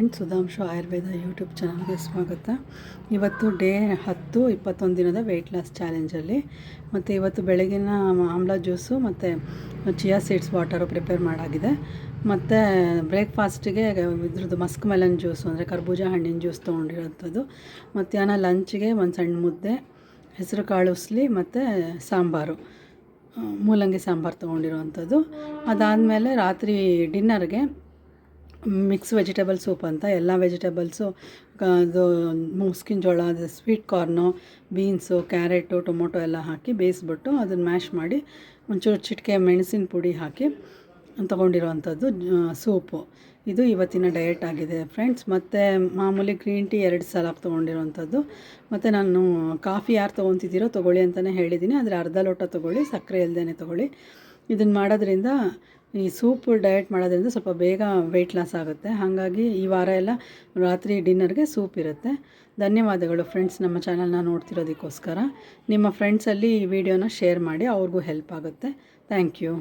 Friends, Sudhanshu Ayurveda YouTube ಚಾನಲ್ಗೆ ಸ್ವಾಗತ. ಇವತ್ತು ಡೇ 10 21 ದಿನದ ವೆಯ್ಟ್ ಲಾಸ್ ಚಾಲೆಂಜಲ್ಲಿ. ಮತ್ತು ಇವತ್ತು ಬೆಳಗಿನ ಆಮ್ಲ ಜ್ಯೂಸು ಮತ್ತು ಚಿಯಾ ಸೀಡ್ಸ್ ವಾಟರು ಪ್ರಿಪೇರ್ ಮಾಡಾಗಿದೆ. ಮತ್ತು ಬ್ರೇಕ್ಫಾಸ್ಟಿಗೆ ಇದ್ರದ್ದು ಮಸ್ಕ್ ಮೆಲನ್ ಜ್ಯೂಸು ಅಂದರೆ ಕರ್ಬೂಜ ಹಣ್ಣಿನ ಜ್ಯೂಸ್ ತೊಗೊಂಡಿರೋಂಥದ್ದು. ಮಧ್ಯಾಹ್ನ ಲಂಚ್ಗೆ ಒಂದು ಸಣ್ಣ ಮುದ್ದೆ, ಹೆಸರು ಕಾಳು ಉಸ್ಲಿ ಮತ್ತು ಸಾಂಬಾರು, ಮೂಲಂಗಿ ಸಾಂಬಾರು ತೊಗೊಂಡಿರೋವಂಥದ್ದು. ಅದಾದಮೇಲೆ ರಾತ್ರಿ ಡಿನ್ನರ್ಗೆ ಮಿಕ್ಸ್ ವೆಜಿಟೇಬಲ್ ಸೂಪ್ ಅಂತ ಎಲ್ಲ ವೆಜಿಟೇಬಲ್ಸು, ಅದು ಮುಸ್ಕಿನ ಜೋಳ, ಅದು sweet corn, beans, carrot, tomato ಎಲ್ಲ ಹಾಕಿ ಬೇಯಿಸ್ಬಿಟ್ಟು ಅದನ್ನು ಮ್ಯಾಶ್ ಮಾಡಿ ಒಂಚೂರು ಚಿಟಿಕೆ ಮೆಣಸಿನ ಪುಡಿ ಹಾಕಿ ತೊಗೊಂಡಿರೋವಂಥದ್ದು ಸೂಪು. ಇದು ಇವತ್ತಿನ ಡಯಟ್ ಆಗಿದೆ ಫ್ರೆಂಡ್ಸ್. ಮತ್ತು ಮಾಮೂಲಿ ಗ್ರೀನ್ ಟೀ 2 ಸಲ ತೊಗೊಂಡಿರೋವಂಥದ್ದು. ಮತ್ತು ನಾನು ಕಾಫಿ ಯಾರು ತೊಗೊತಿದ್ದೀರೋ ತೊಗೊಳ್ಳಿ ಅಂತಲೇ ಹೇಳಿದ್ದೀನಿ, ಆದರೆ ಅರ್ಧ ಲೋಟ ತೊಗೊಳ್ಳಿ, ಸಕ್ಕರೆ ಇಲ್ಲದೇ ತೊಗೊಳ್ಳಿ. ಇದನ್ನು ಮಾಡೋದ್ರಿಂದ, ಈ ಸೂಪ್ ಡಯಟ್ ಮಾಡೋದ್ರಿಂದ ಸ್ವಲ್ಪ ಬೇಗ ವೆಯ್ಟ್ ಲಾಸ್ ಆಗುತ್ತೆ. ಹಾಗಾಗಿ ಈ ವಾರ ಎಲ್ಲ ರಾತ್ರಿ ಡಿನ್ನರ್ಗೆ ಸೂಪ್ ಇರುತ್ತೆ. ಧನ್ಯವಾದಗಳು ಫ್ರೆಂಡ್ಸ್, ನಮ್ಮ ಚಾನಲ್ನ ನೋಡ್ತಿರೋದಕ್ಕೋಸ್ಕರ. ನಿಮ್ಮ ಫ್ರೆಂಡ್ಸಲ್ಲಿ ಈ ವಿಡಿಯೋನ ಶೇರ್ ಮಾಡಿ, ಅವ್ರಿಗೂ ಹೆಲ್ಪ್ ಆಗುತ್ತೆ. Thank you.